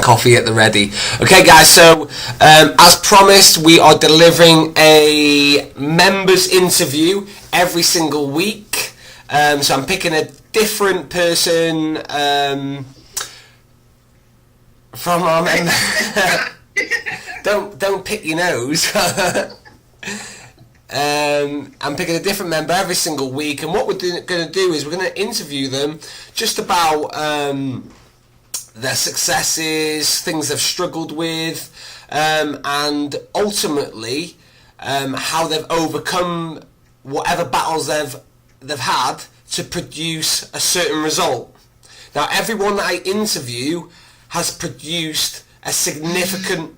Coffee at the ready. Okay, guys, so as promised, we are delivering a members interview every single week. So I'm picking a different person from our members. Don't pick your nose. I'm picking a different member every single week, and what we're going to do is we're going to interview them just about their successes, things they've struggled with, and ultimately how they've overcome whatever battles they've had to produce a certain result. Now, everyone that I interview has produced a significant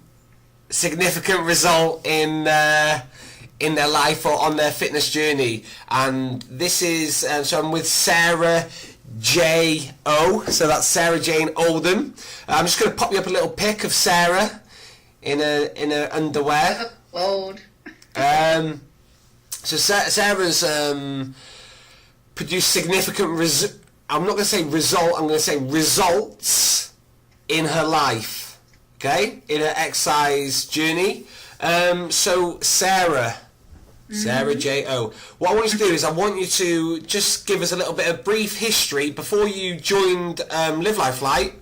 result in their life or on their fitness journey, and this is so I'm with Sarah J.O. So that's Sarah Jane Oldham. I'm just going to pop you up a little pic of Sarah in her underwear. Old. So Sarah's produced significant I'm not going to say result. I'm going to say results in her life. Okay, in her exercise journey. So Sarah J.O. What I want you to do is I want you to just give us a little bit of brief history before you joined Live Life Light.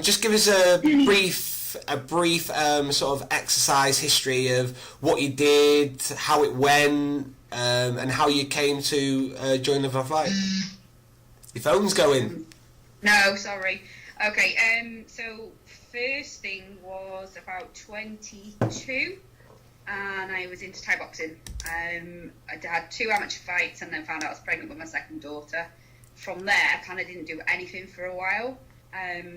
Just give us a brief sort of exercise history of what you did, how it went, and how you came to join Live Life Light. Your phone's going. No, sorry. Okay, so first thing was about 22. And I was into Thai boxing. I had 2 amateur fights and then found out I was pregnant with my second daughter. From there, I kind of didn't do anything for a while,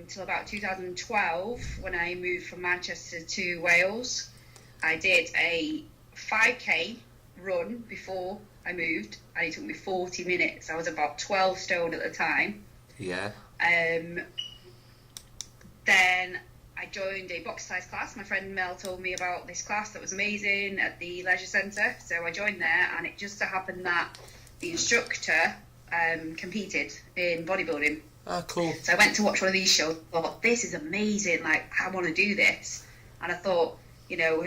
till about 2012 when I moved from Manchester to Wales. I did a 5k run before I moved, and it took me 40 minutes. I was about 12 stone at the time. Yeah. Then I joined a box size class. My friend Mel told me about this class that was amazing at the leisure centre. So I joined there, and it just so happened that the instructor competed in bodybuilding. Oh, cool. So I went to watch one of these shows, thought, this is amazing, like, I want to do this. And I thought, you know,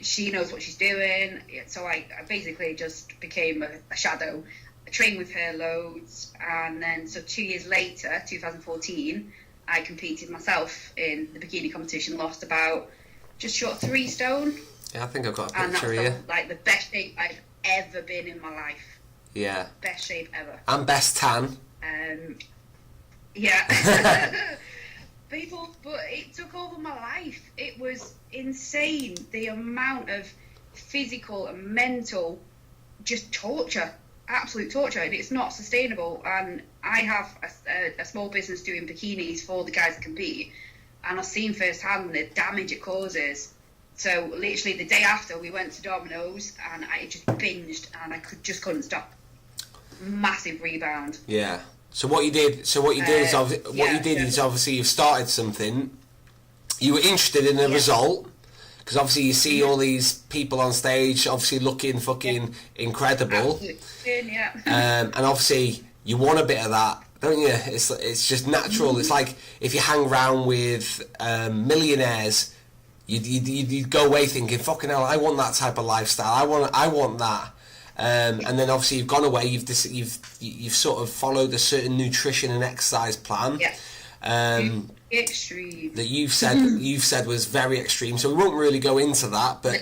she knows what she's doing. So I basically just became a shadow. I trained with her loads, and then so 2 years later, 2014, I competed myself in the bikini competition, lost about just short of 3 stone. Yeah, I think I've got a and picture that's here. Like the best shape I've ever been in my life. Yeah. Best shape ever. And best tan. Yeah. But it took over my life. It was insane, the amount of physical and mental just torture. Absolute torture, and it's not sustainable. And I have a small business doing bikinis for the guys that compete, and I've seen firsthand the damage it causes. So literally the day after, we went to Dominoes, and I just binged, and I couldn't stop. Massive rebound. Yeah. So what you did is obviously you've started something. You were interested in the result. Because obviously you see all these people on stage, obviously looking fucking incredible. Yeah. And obviously you want a bit of that, don't you? It's just natural. It's like if you hang around with millionaires, you'd go away thinking, fucking hell, I want that type of lifestyle. I want that. And then obviously you've gone away. You've sort of followed a certain nutrition and exercise plan. Yeah. Extreme. That you've said was very extreme, so we won't really go into that, but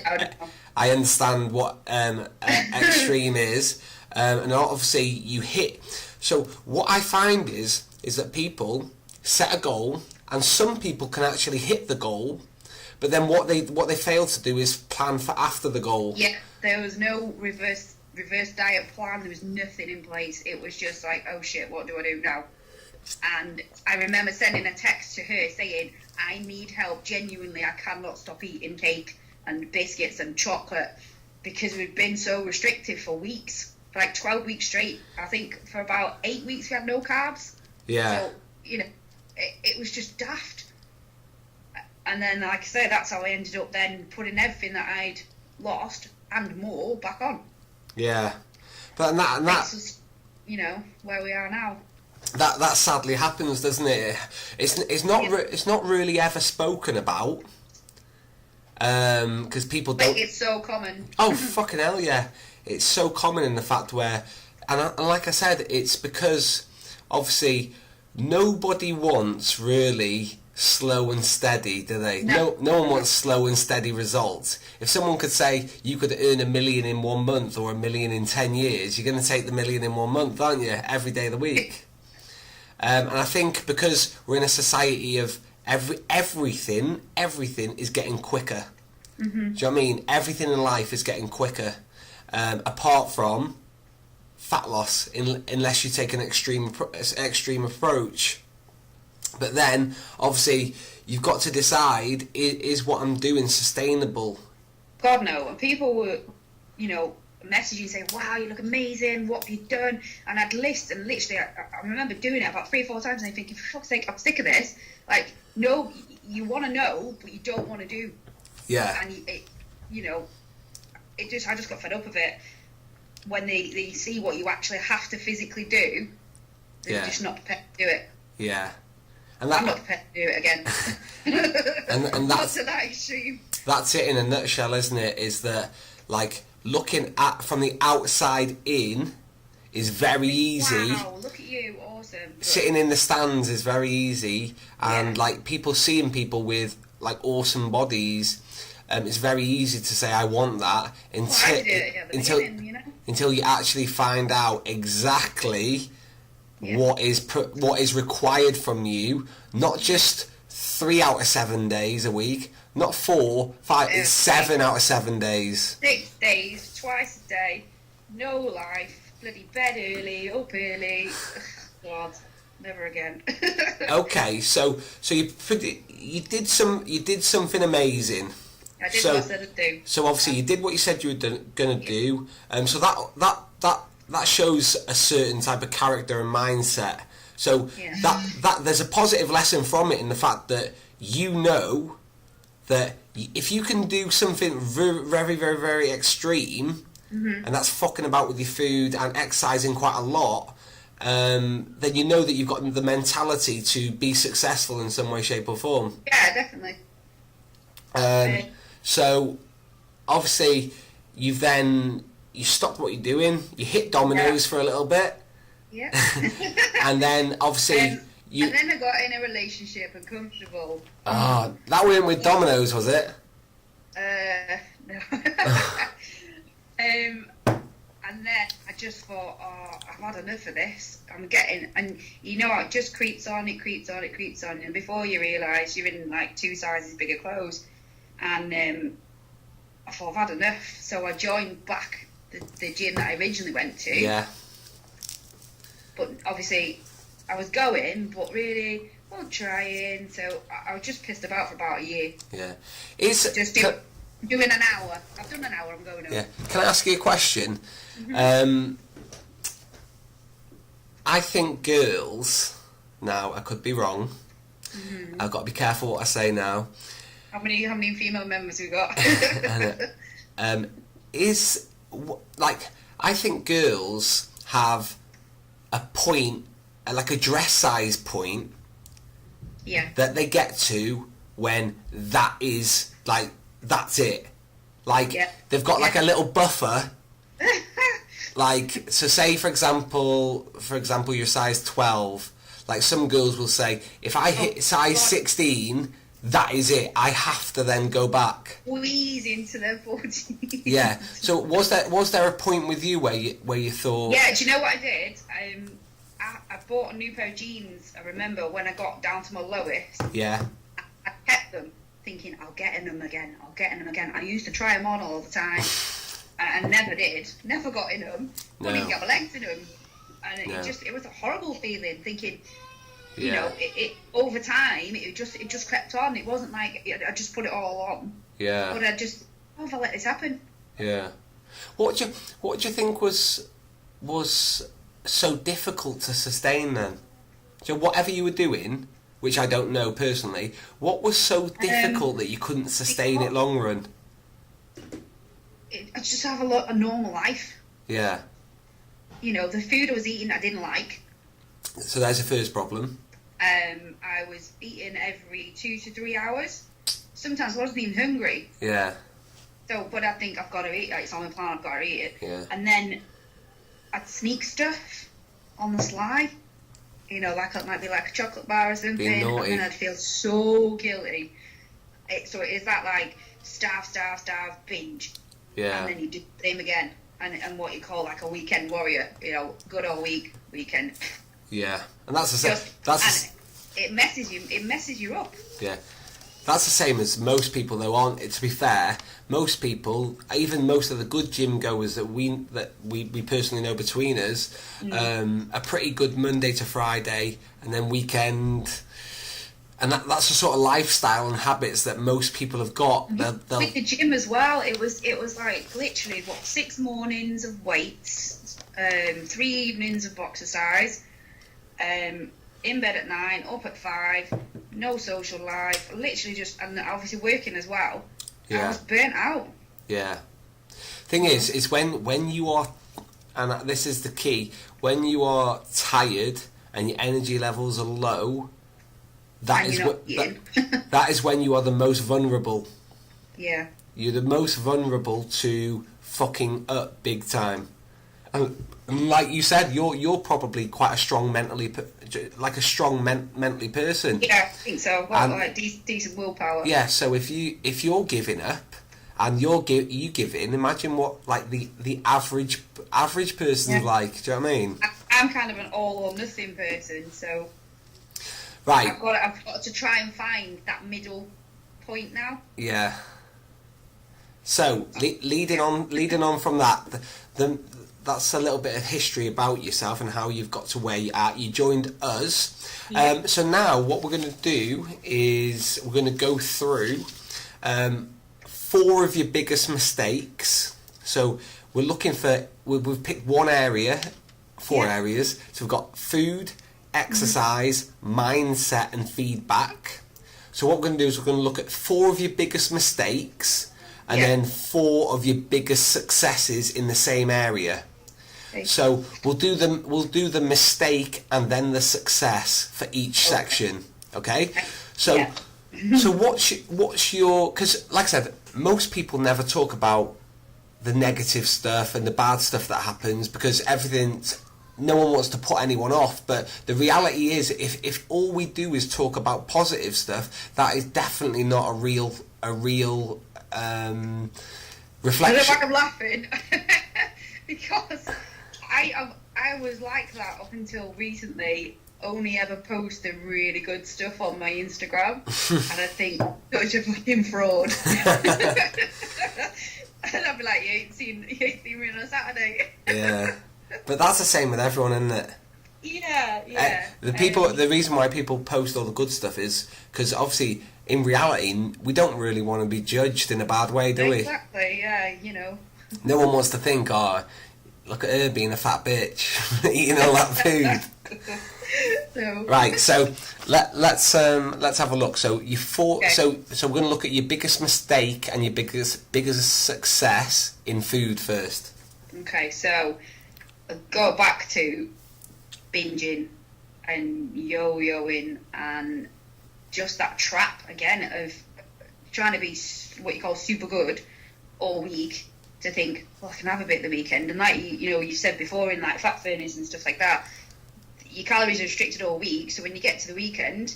I understand what extreme is, and obviously you hit. So what I find is that people set a goal, and some people can actually hit the goal, but then what they fail to do is plan for after the goal. Yeah, there was no reverse diet plan. There was nothing in place. It was just like, oh shit, what do I do now? And I remember sending a text to her saying, I need help, genuinely, I cannot stop eating cake and biscuits and chocolate, because we'd been so restrictive for weeks, for like 12 weeks straight. I think for about 8 weeks we had no carbs. Yeah. So, you know, it was just daft. And then, like I say, that's how I ended up then putting everything that I'd lost and more back on. Yeah. But and that you know, where we are now. that sadly happens, doesn't it? It's not really ever spoken about, because people don't. Like, it's so common. Oh, fucking hell, yeah! It's so common in the fact where, and like I said, it's because obviously nobody wants really slow and steady, do they? No one wants slow and steady results. If someone could say you could earn $1 million in 1 month or $1 million in 10 years, you're going to take the $1 million in 1 month, aren't you? Every day of the week. And I think because we're in a society of everything is getting quicker. Do you know what I mean? Everything in life is getting quicker, apart from fat loss, unless you take an extreme approach. But then, obviously, you've got to decide, is what I'm doing sustainable? God, no. And people were, messaging saying, wow, you look amazing, what have you done? And I'd list, and literally, I remember doing it about 3 or 4 times, and I'm thinking, for fuck's sake, I'm sick of this. Like, no, you want to know, but you don't want to do. Yeah. And, I just got fed up of it. When they see what you actually have to physically do, they're just not prepared to do it. Yeah. And I'm not prepared to do it again. and that's to that extreme. That's it in a nutshell, isn't it? Is that, like, looking at from the outside in is very easy. Wow, look at you, awesome. Sitting in the stands is very easy, and like people seeing people with like awesome bodies, it's very easy to say I want that until you actually find out exactly what is required from you. Not just 3 out of 7 days a week, not 4, 5, it's 7 out of 7 days. 6 days, twice a day, no life, bloody bed early, up early. God, never again. Okay, so you did something amazing. I did what I said I'd do. So obviously you did what you said you were gonna do. So that shows a certain type of character and mindset. So that there's a positive lesson from it in the fact that you know that if you can do something very, very, very, very extreme, and that's fucking about with your food and exercising quite a lot, then you know that you've got the mentality to be successful in some way, shape or form. Yeah, definitely. So obviously you stopped what you're doing, you hit dominoes for a little bit. Yeah. And then obviously and then I got in a relationship and comfortable. Ah, that went with dominoes, was it? No. And then I just thought, I've had enough of this. And it just creeps on, and before you realise you're in like 2 sizes bigger clothes. And I thought, I've had enough, so I joined back the gym that I originally went to. Yeah. But obviously, I was going, but really wasn't trying. So I was just pissed about for about a year. Yeah. Doing an hour. I've done an hour. I'm going home. Yeah. Can I ask you a question? I think girls. Now I could be wrong. I've got to be careful what I say now. How many female members we got? I think girls have a point, like a dress size point, that they get to when that is like that's it. Like they've got like a little buffer. Like, so say for example you're size 12. Like some girls will say, if I hit size 16. That is it. I have to then go back. Squeeze into their 14. Yeah. So was there a point with you where you thought? Yeah. Do you know what I did? I bought a new pair of jeans. I remember when I got down to my lowest. Yeah. I kept them, thinking I'll get in them again. I used to try them on all the time, and never did. Never got in them. Couldn't even get my legs in them, and it was a horrible feeling. Thinking. You know, it over time it just crept on. It wasn't like I just put it all on. Yeah. But if I let this happen. Yeah. What do you think was so difficult to sustain then? So whatever you were doing, which I don't know personally, what was so difficult that you couldn't sustain it long run? I just have a normal life. Yeah. You know, the food I was eating I didn't like. So there's the first problem. I was eating every 2 to 3 hours. Sometimes I wasn't even hungry. Yeah. So, but I think I've got to eat it. It's on my plan. I've got to eat it. Yeah. And then I'd sneak stuff on the sly. You know, like it might be like a chocolate bar or something. Being naughty. And then I'd feel so guilty. So it is that like starve, binge. Yeah. And then you do the same again. And what you call like a weekend warrior. You know, good old weekend. Yeah. And that's the same. It messes you up. Yeah. That's the same as most people, though, aren't it? To be fair, most people, even most of the good gym goers that we personally know between us, are pretty good Monday to Friday, and then weekend, and that's the sort of lifestyle and habits that most people have got. With the gym as well, it was like literally 6 mornings of weights, 3 evenings of boxercise, in bed at 9, up at 5, no social life, literally just, and obviously working as well. Yeah. I was burnt out. Yeah. Thing is when you are, and this is the key, when you are tired and your energy levels are low, that is when you are the most vulnerable. Yeah. You're the most vulnerable to fucking up big time. And like you said, you're probably quite a strong mentally person. Yeah, I think so. Well, like decent willpower. Yeah. So if you're giving up and you give in, imagine what like the average person's like. Do you know what I mean? I'm kind of an all or nothing person, so right. I've got to try and find that middle point now. Yeah. So leading on from that, that's a little bit of history about yourself and how you've got to where you're at. You joined us. Yeah. So now what we're going to do is we're going to go through 4 of your biggest mistakes. So we're looking for, we've picked one area, 4 areas. So we've got food, exercise, mindset and feedback. So what we're going to do is we're going to look at 4 of your biggest mistakes and then 4 of your biggest successes in the same area. So we'll do the mistake and then the success for each section. Okay. So so what's your, because like I said, most people never talk about the negative stuff and the bad stuff that happens because no one wants to put anyone off, but the reality is if all we do is talk about positive stuff, that is definitely not a real reflection. I don't know if I'm laughing because I was like that up until recently. Only ever post the really good stuff on my Instagram, and I think such a fucking fraud. And I'd be like, you ain't seen me on a Saturday. Yeah, but that's the same with everyone, isn't it? Yeah. The reason why people post all the good stuff is because obviously, in reality, we don't really want to be judged in a bad way, do we? Exactly. Yeah, you know. No one wants to think, oh, look at her being a fat bitch, eating all that food. No. Right, so let's have a look. So so we're going to look at your biggest mistake and your biggest success in food first. Okay, so go back to binging and yo-yoing and just that trap again of trying to be what you call super good all week to think, well, I can have a bit the weekend, and like you said before in like fat furnace and stuff like that, your calories are restricted all week, so when you get to the weekend,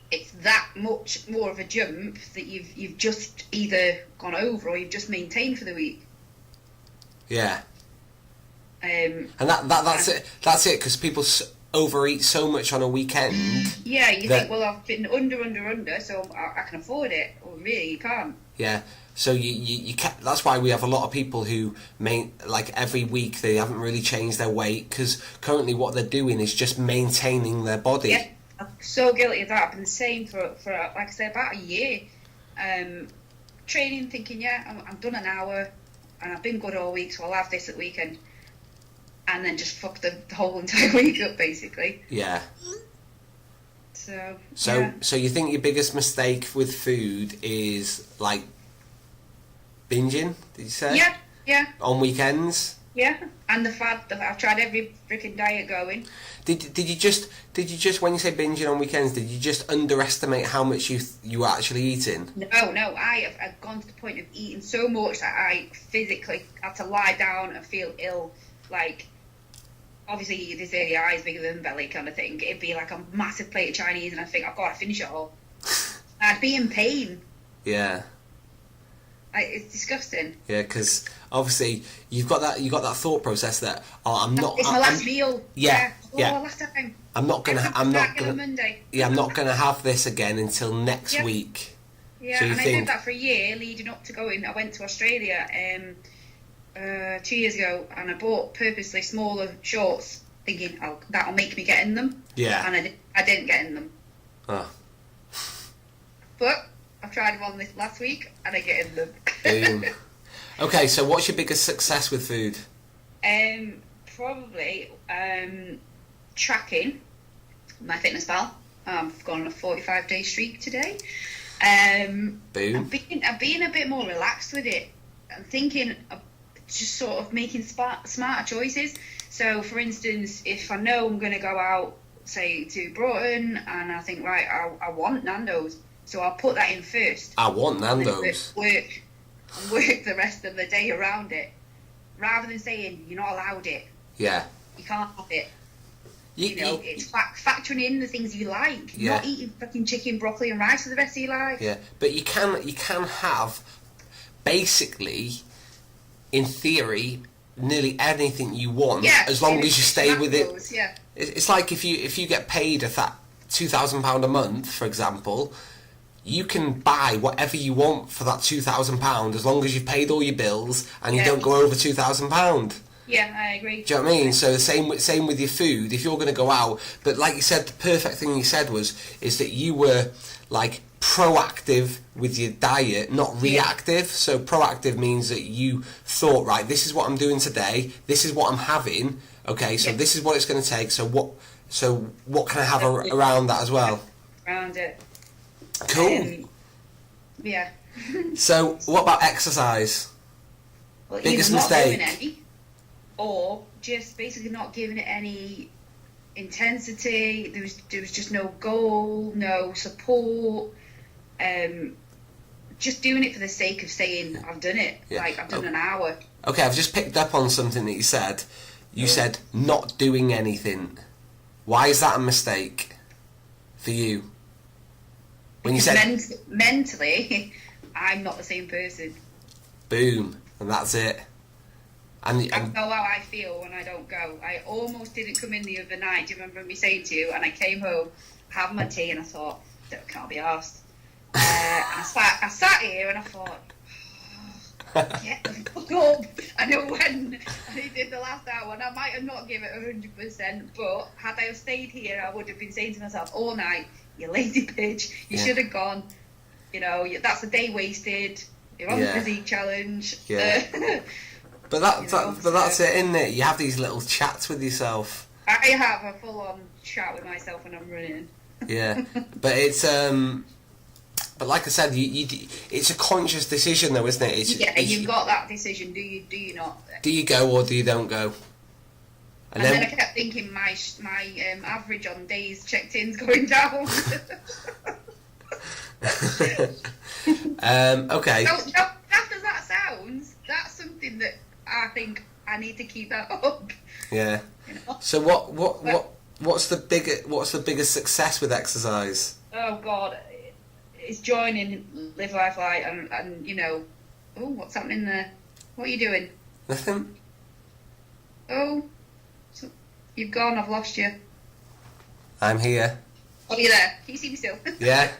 it's that much more of a jump that you've just either gone over or you've just maintained for the week. Yeah. And that's it, because people overeat so much on a weekend. Yeah, you think, well, I've been under, so I can afford it. Well, really, you can't. Yeah. So you can, that's why we have a lot of people who like every week they haven't really changed their weight because currently what they're doing is just maintaining their body. Yeah, I'm so guilty of that. I've been the same for like I said, about a year. Training, thinking, I'm done an hour and I've been good all week, so I'll have this at weekend. And then just fuck the whole entire week up, basically. Yeah. So you think your biggest mistake with food is like binging? Did you say? Yeah. On weekends? Yeah, and the fad. I've tried every freaking diet going. Did you just when you say binging on weekends, did you just underestimate how much you were actually eating? No, I've gone to the point of eating so much that I physically had to lie down and feel ill. Like, obviously, they say the eye's bigger than the belly kind of thing. It'd be like a massive plate of Chinese, and I think I've got to finish it all. I'd be in pain. Yeah. It's disgusting. Yeah, because obviously you've got that thought process that I'm not. It's my last meal. Yeah. Last time. I'm not gonna Monday. Yeah, I'm not gonna have this again until next week. Yeah, so and I did that for a year leading up to going. I went to Australia 2 years ago, and I bought purposely smaller shorts, thinking, "Oh, that'll make me get in them." Yeah. And I didn't get in them. Oh. But I tried them on this last week, and I get in them. Boom. Okay, so what's your biggest success with food? Probably tracking my fitness pal. I've gone on a 45-day streak today. Boom. I'm being a bit more relaxed with it. I'm thinking of just sort of making smarter choices. So, for instance, if I know I'm going to go out, say, to Broughton, and I think, right, I want Nando's, so I'll put that in first. I want Nando's. Work the rest of the day around it, rather than saying you're not allowed it. Yeah. You can't have it. It's factoring in the things you like. Yeah. Not eating fucking chicken, broccoli, and rice for the rest of your life. Yeah, but you can have basically, in theory, nearly anything you want, as long as you stay with it. Yeah. It's like if you get paid £2,000 a month, for example, you can buy whatever you want for that £2,000 as long as you've paid all your bills and you don't go over £2,000. Yeah, I agree. Do you know what I mean? So the same with your food. If you're going to go out, but like you said, the perfect thing you said is that you were like proactive with your diet, not reactive. So proactive means that you thought, right, this is what I'm doing today. This is what I'm having. Okay, so this is what it's going to take. So what can I have around that as well? Around it. Cool. Yeah. So what about exercise? Well, Biggest not mistake. doing any, or just basically not giving it any intensity. There was just no goal, no support. Just doing it for the sake of saying I've done it. Yeah. Like I've done an hour. Okay, I've just picked up on something that you said. You said not doing anything. Why is that a mistake for you? When you said mentally, I'm not the same person. Boom, and that's it. And I know how I feel when I don't go. I almost didn't come in the other night. Do you remember me saying to you? And I came home, had my tea, and I thought, that can't be arsed. I sat here and I thought, get the fuck up. I know when I did the last hour, and I might have not given it 100%, but had I stayed here, I would have been saying to myself all night, you lazy bitch, you should have gone. That's a day wasted. You're on the physique challenge. Yeah. But that's it, isn't it? You have these little chats with yourself. I have a full-on chat with myself when I'm running. Yeah, but it's but like I said, it's a conscious decision, though, isn't it? You've got that decision. Do you not? Do you go or do you don't go? And then I kept thinking my average on days checked in's going down. Okay. So, after that sounds, that's something that I think I need to keep that up. Yeah. So what's the biggest success with exercise? Oh God, it's joining Live Life Light and oh, what's happening there? What are you doing? Nothing. Oh, so you've gone. I've lost you. I'm here. Oh, you're there. Can you see me still? Yeah.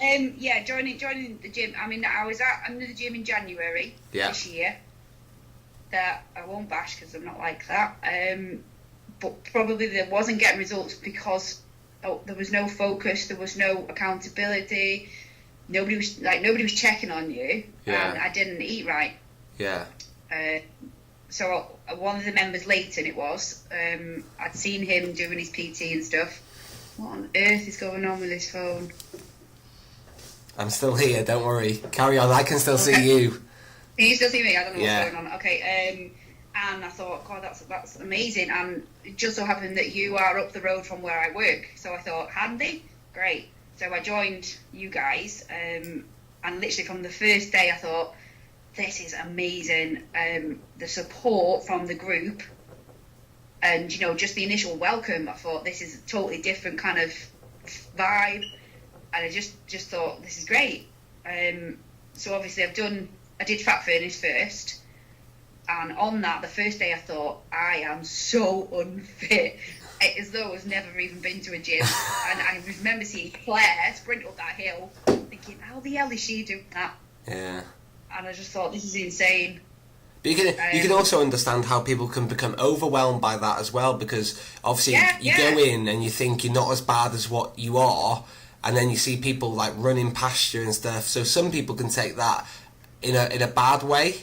Joining the gym. I mean, I was at another gym in January this year. That I won't bash because I'm not like that. But probably there wasn't getting results because there was no focus, there was no accountability. Nobody was checking on you, and I didn't eat right. Yeah. So one of the members, Leighton, it was. I'd seen him doing his PT and stuff. What on earth is going on with his phone? I'm still here, don't worry. Carry on, I can still see you. Can you still see me? I don't know what's going on. Okay, And I thought, God, that's amazing. And it just so happened that you are up the road from where I work. So I thought, handy, great. So I joined you guys, and literally from the first day I thought, this is amazing. The support from the group and, you know, just the initial welcome, I thought this is a totally different kind of vibe. And I just thought, this is great. So obviously I did Fat Furnace first. And on that, the first day I thought, I am so unfit. As though I've never even been to a gym. And I remember seeing Claire sprint up that hill, thinking, how the hell is she doing that? Yeah. And I just thought, this is insane. But you can also understand how people can become overwhelmed by that as well, because obviously you go in and you think you're not as bad as what you are, and then you see people like running past you and stuff. So some people can take that in a bad way.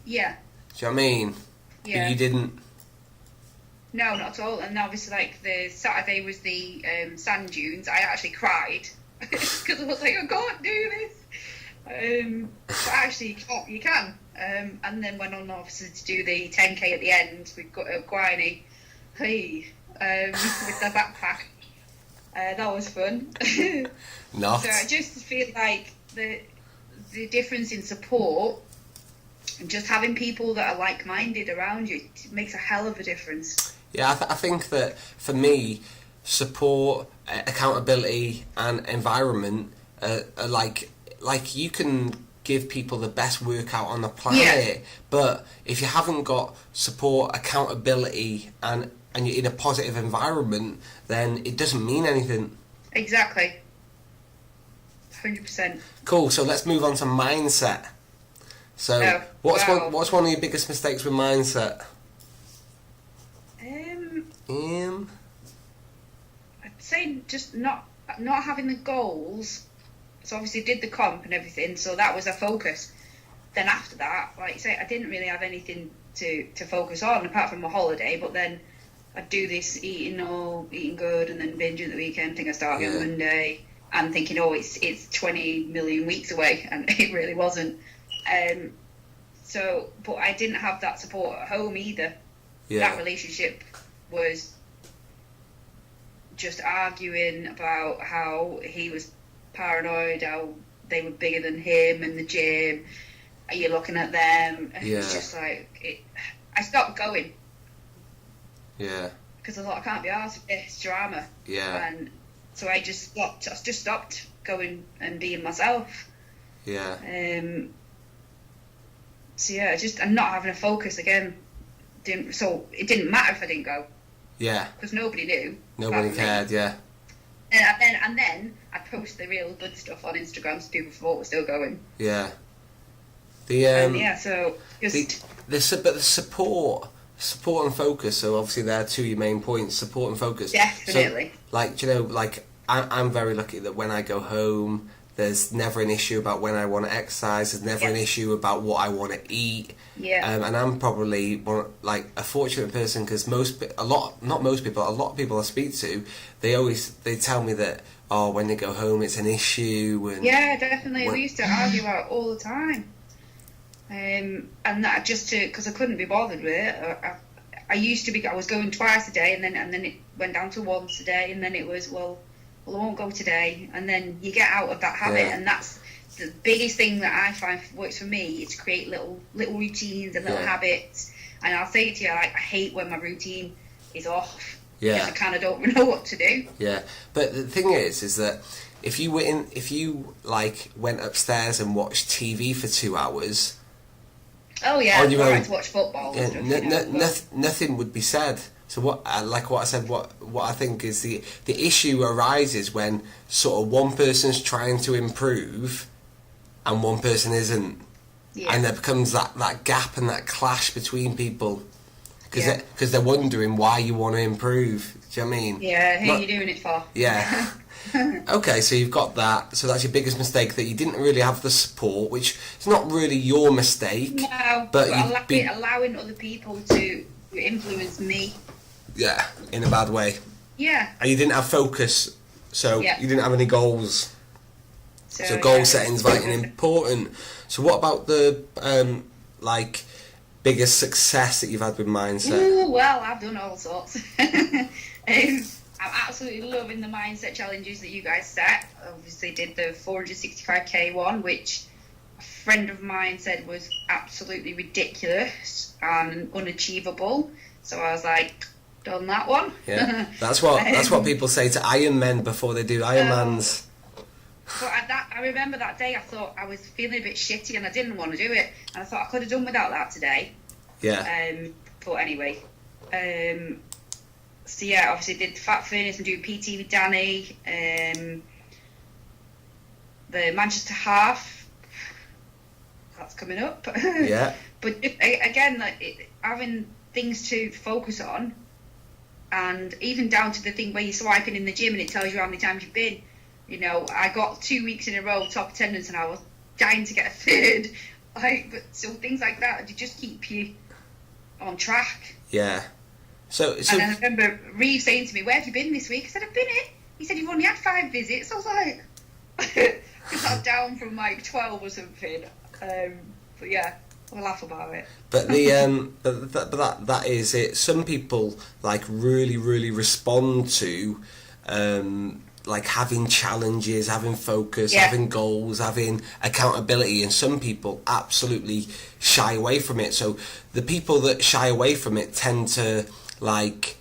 Yeah. Do you know what I mean? Yeah. But you didn't. No, not at all. And obviously, like, the Saturday was the sand dunes. I actually cried because I was like, I can't do this. But actually, you can. And then went on, obviously, to do the 10K at the end. We've got Guiney, with the backpack. That was fun. Not. So I just feel like the difference in support and just having people that are like-minded around you makes a hell of a difference. Yeah, I think that for me, support, accountability, and environment are like you can give people the best workout on the planet, but if you haven't got support, accountability, and you're in a positive environment, then it doesn't mean anything. Exactly. 100%. Cool. So let's move on to mindset. So what's one of your biggest mistakes with mindset? I'd say just not having the goals. So obviously did the comp and everything, so that was a focus. Then after that, like you say, I didn't really have anything to focus on apart from my holiday, but then I'd do this eating good and then binge at the weekend. I think I started on Monday and thinking, oh, it's 20 million weeks away, and it really wasn't. But I didn't have that support at home either. Yeah. That relationship was just arguing about how he was paranoid, how they were bigger than him in the gym. Are you looking at them? And it was just like, I stopped going. Yeah. Because I thought, I can't be arsed with this drama. Yeah. And so I just stopped going and being myself. Yeah. So yeah, and not having a focus again. So it didn't matter if I didn't go. Yeah. Because nobody knew. Nobody cared. Yeah. And then I'd post the real good stuff on Instagram so people thought we're still going. Yeah. So just the support and focus. So obviously there are two of your main points: support and focus. Definitely. So, like, you know, like I'm very lucky that when I go home, there's never an issue about when I want to exercise. There's never an issue about what I want to eat. Yeah. And I'm probably a fortunate person, because a lot of people I speak to, they tell me that, oh, when they go home it's an issue. And yeah, definitely. We used to argue about it all the time. And that because I couldn't be bothered with it. I was going twice a day, and then it went down to once a day, and then it was, well, I won't go today, and then you get out of that habit, and that's the biggest thing that I find works for me, is to create little routines and little habits. And I'll say to you, like, I hate when my routine is off, because I kind of don't know what to do. Yeah, but the thing is that if you went upstairs and watched TV for 2 hours. Oh yeah, I like to watch football. Yeah, and stuff, nothing would be said. So what I said, what I think is the issue arises when sort of one person's trying to improve and one person isn't, and there becomes that gap and that clash between people, because they're wondering why you want to improve. Do you know what I mean? Yeah, who are you doing it for? Yeah. Okay, so you've got that. So that's your biggest mistake, that you didn't really have the support, which is not really your mistake. No, but allowing other people to influence me. Yeah, in a bad way. Yeah. And you didn't have focus, so you didn't have any goals. So goal setting's very important. So what about the biggest success that you've had with mindset? Ooh, well, I've done all sorts. I'm absolutely loving the mindset challenges that you guys set. Obviously did the 465k one, which a friend of mine said was absolutely ridiculous and unachievable. So I was like, done that one. Yeah, that's what people say to Ironmen before they do Ironmans. But I remember that day I thought I was feeling a bit shitty and I didn't want to do it. And I thought I could have done without that today. Yeah. But anyway. So yeah, obviously did Fat Furnace and do PT with Danny. The Manchester Half, that's coming up. Yeah. But again, like, having things to focus on, and even down to the thing where you're swiping in the gym and it tells you how many times you've been. You know, I got 2 weeks in a row top attendance and I was dying to get a third. But so things like that, they just keep you on track. Yeah. So and I remember Reeve saying to me, "Where have you been this week?" I said, "I've been here." He said, "You've only had 5 visits." I was like, because I'm down from like 12 or something. But yeah, we'll laugh about it. But that is it. Some people like really respond to like having challenges, having focus, having goals, having accountability, and some people absolutely shy away from it. So the people that shy away from it tend to like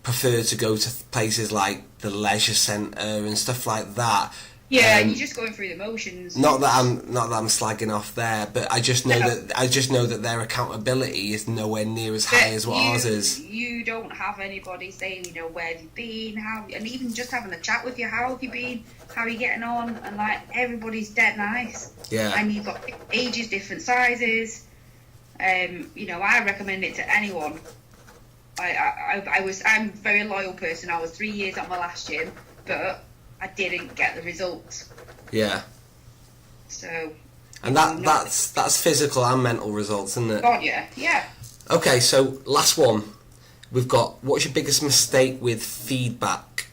prefer to go to places like the leisure centre and stuff like that. Yeah, you're just going through the motions. Not that I'm slagging off there, but I just know that their accountability is nowhere near as high as what ours is. You don't have anybody saying, you know, where have you been, and even just having a chat with you, how have you been, how are you getting on, and like everybody's dead nice. Yeah. And you've got ages, different sizes. You know, I recommend it to anyone. I'm a very loyal person. I was 3 years at my last gym, but I didn't get the results. Yeah. So. And that's physical and mental results, isn't it? Oh yeah, yeah. Okay, so last one. We've got, what's your biggest mistake with feedback?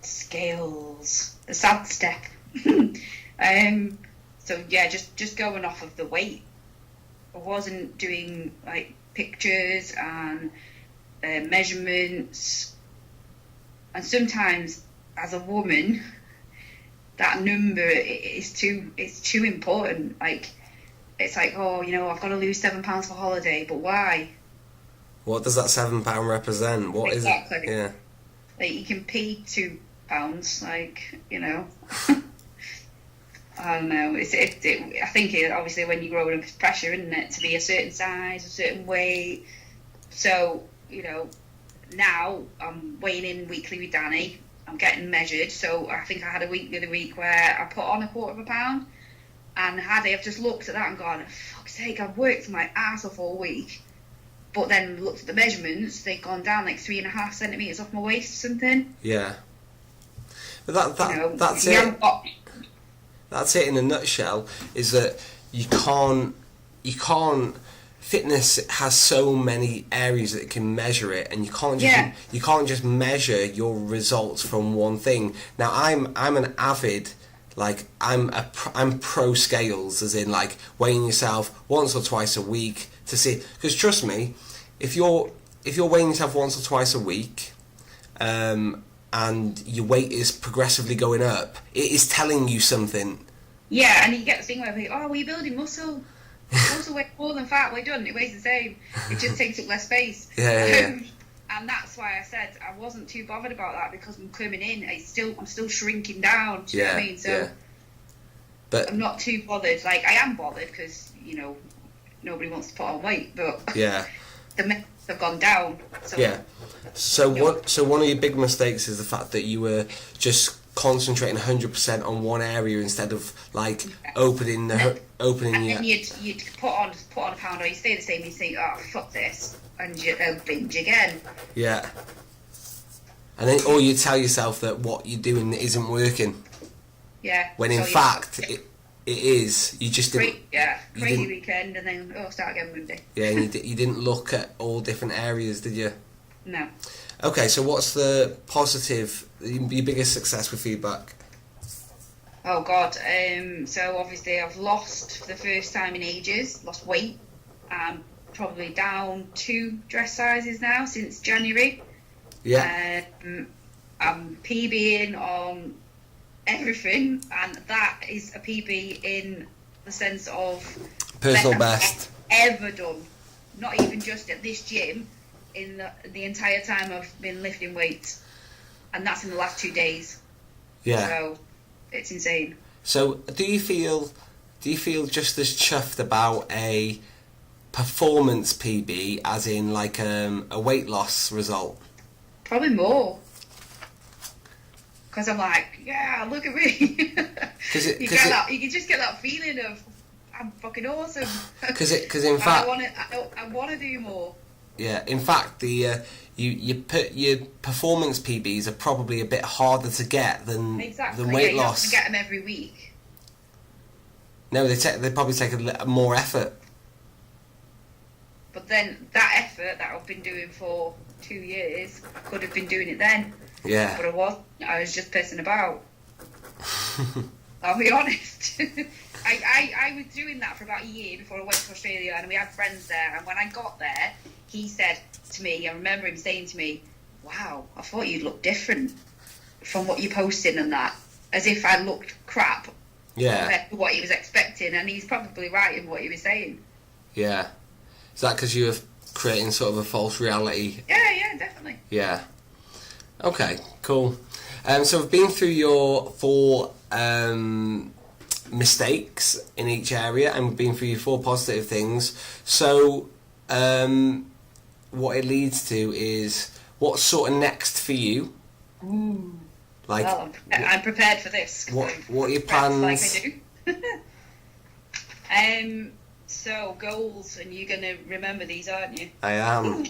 Scales. The sad step. So yeah, just going off of the weight. I wasn't doing like pictures and measurements, and sometimes as a woman that number is too important. Like it's like, oh, you know, I've got to lose 7 pounds for holiday, but why? What does that £7 represent? What exactly. is it? Yeah. Like you can pay £2, like, you know. I don't know. I think obviously when you grow up, it's pressure, isn't it, to be a certain size, a certain weight. So, you know, now I'm weighing in weekly with Danny. I'm getting measured. So I think I had a week the other week where I put on a quarter of a pound, and I've just looked at that and gone, for fuck's sake, I've worked my ass off all week. But then looked at the measurements, they've gone down like 3.5 centimetres off my waist or something. Yeah. But that's it. That's it in a nutshell, is that you can't, fitness has so many areas that it can measure it, and you can't just measure your results from one thing. Now I'm an avid, like I'm pro scales, as in like weighing yourself once or twice a week to see, because trust me, if you're weighing yourself once or twice a week, and your weight is progressively going up, it is telling you something. Yeah, and you get the thing where people, we're building muscle. Muscle weighs more than fat. We're done. It weighs the same. It just takes up less space. Yeah. And that's why I said I wasn't too bothered about that, because I'm coming in. I'm still shrinking down. Do you know what I mean? So but I'm not too bothered. Like I am bothered because, you know, nobody wants to put on weight, but the myths have gone down. So, So one of your big mistakes is the fact that you were just concentrating 100% on one area instead of like opening. And then you'd put on a pound, or you stay the same. And you think, oh fuck this, and you binge again. Yeah. And then, or you tell yourself that what you're doing isn't working. Yeah. When in fact it is. You just didn't. Crazy weekend, and then start again Monday. Yeah, and you didn't look at all different areas, did you? No. Okay, so what's the positive, your biggest success with feedback? Oh God, so obviously I've lost for the first time in ages, lost weight, I'm probably down 2 dress sizes now since January. Yeah. I'm PBing on everything, and that is a PB in the sense of Personal best I've ever done. Not even just at this gym, in the entire time I've been lifting weights, and that's in the last 2 days. Yeah. So it's insane. So do you feel just as chuffed about a performance PB as in like a weight loss result? Probably more. Because I'm like, yeah, look at me. You can just get that feeling of I'm fucking awesome. Because in fact, I want to do more. Yeah, in fact, the you put your performance PBs are probably a bit harder to get than weight loss. You don't get them every week. No, they probably take more effort. But then that effort that I've been doing for 2 years, I could have been doing it then. Yeah. But I was just pissing about. I'll be honest. I was doing that for about a year before I went to Australia, and we had friends there, and when I got there, he said to me, I remember him saying to me, wow, I thought you'd look different from what you posted and that, as if I looked crap compared to what he was expecting, and he's probably right in what he was saying. Yeah. Is that because you were creating sort of a false reality? Yeah, definitely. Yeah. Okay, cool. So we've been through your 4 mistakes in each area, and we've been through your 4 positive things. So what it leads to is what's sort of next for you? Ooh. Like, well, I'm prepared for this. What are your plans? Like I do. So goals, and you're gonna remember these, aren't you? I am.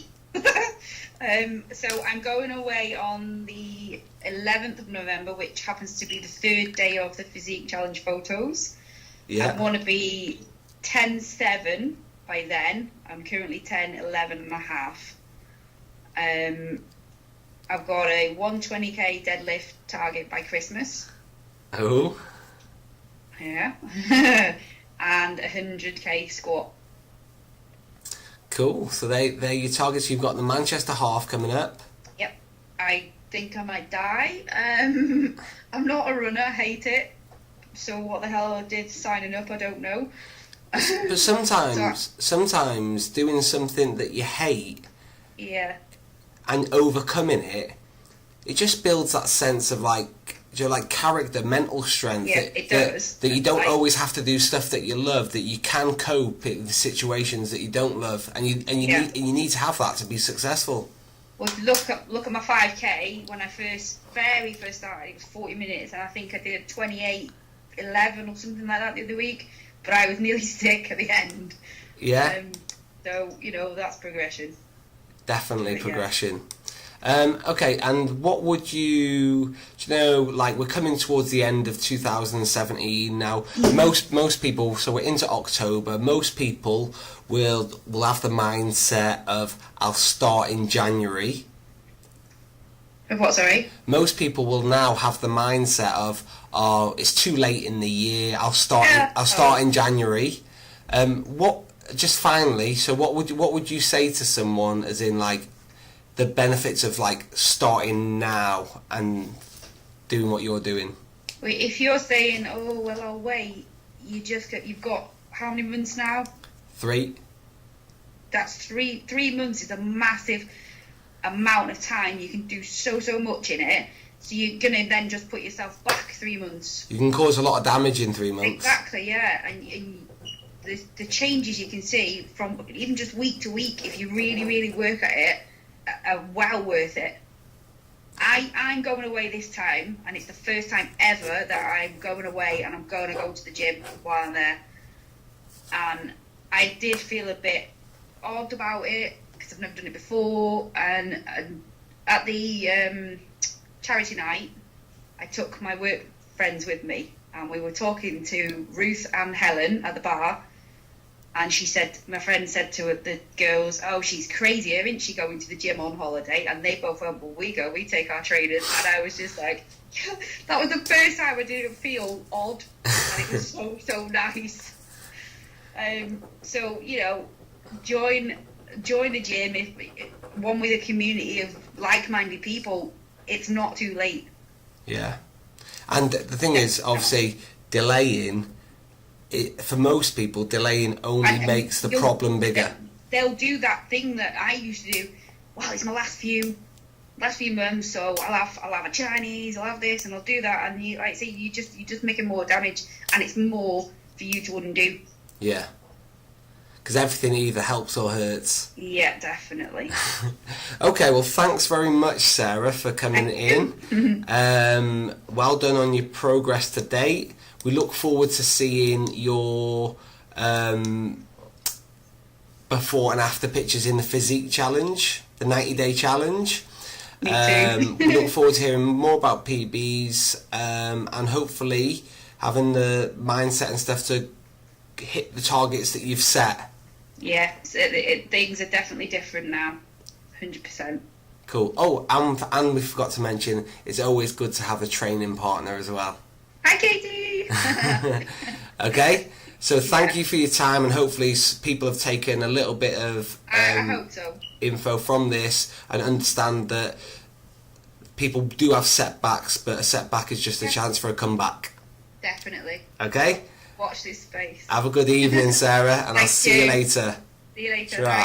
So I'm going away on the 11th of November, which happens to be the 3rd day of the Physique Challenge photos. Yeah. I want to be 10.7 by then. I'm currently 10.11 and a half. I've got a 120k deadlift target by Christmas. Oh. Yeah. And a 100k squat. Cool. So they're your targets. You've got the Manchester half coming up. Yep. I think I might die. I'm not a runner. I hate it. So what the hell I did signing up, I don't know. But sometimes doing something that you hate, yeah, and overcoming it just builds that sense of like character, mental strength. Yeah, it does. That you don't always have to do stuff that you love. That you can cope with situations that you don't love, and you need to have that to be successful. Well, look at my 5k. When I very first started, it was 40 minutes, and I think I did 28:11 or something like that the other week. But I was nearly sick at the end. Yeah. So that's progression. Definitely progression. Okay, and what would you like we're coming towards the end of 2017 now. Most people, so we're into October, most people will have the mindset of I'll start in January. Of what, sorry? Most people will now have the mindset of, oh, it's too late in the year, I'll start in January. What would you say to someone, as in like the benefits of like starting now and doing what you're doing? If you're saying, oh well, I'll wait, you've got how many months now? 3. That's 3 months is a massive amount of time. You can do so much in it, so you're gonna then just put yourself back 3 months. You can cause a lot of damage in 3 months. Exactly, yeah. And the changes you can see from even just week to week, if you really work at it, are well worth it. I'm going away this time, and it's the first time ever that I'm going away, and I'm going to go to the gym while I'm there. And I did feel a bit odd about it because I've never done it before. And at the charity night, I took my work friends with me, and we were talking to Ruth and Helen at the bar. And my friend said to the girls, oh, she's crazy, isn't she, going to the gym on holiday? And they both went, well, we take our trainers. And I was just like, that was the first time I didn't feel odd. And it was so nice. So, join the gym. If one with a community of like-minded people, it's not too late. Yeah. And the thing is, obviously, delaying, for most people, delaying only makes the problem bigger. They'll do that thing that I used to do. Well, it's my last few months, so I'll have a Chinese, I'll have this, and I'll do that, and you just making more damage, and it's more for you to undo. Yeah. Because everything either helps or hurts. Yeah, definitely. Okay, well, thanks very much, Sarah, for coming in. Well done on your progress to date. We look forward to seeing your before and after pictures in the physique challenge, the 90-day challenge. Me too. We look forward to hearing more about PBs and hopefully having the mindset and stuff to hit the targets that you've set. Yeah, things are definitely different now, 100%. Cool. Oh, and we forgot to mention, it's always good to have a training partner as well. Hi, Katie! Okay, so thank you for your time, and hopefully people have taken a little bit of I hope so. info from this and understand that people do have setbacks, but a setback is just a chance for a comeback. Definitely. Okay? Watch this space. Have a good evening, Sarah, and I'll see you later. See you later. Sure.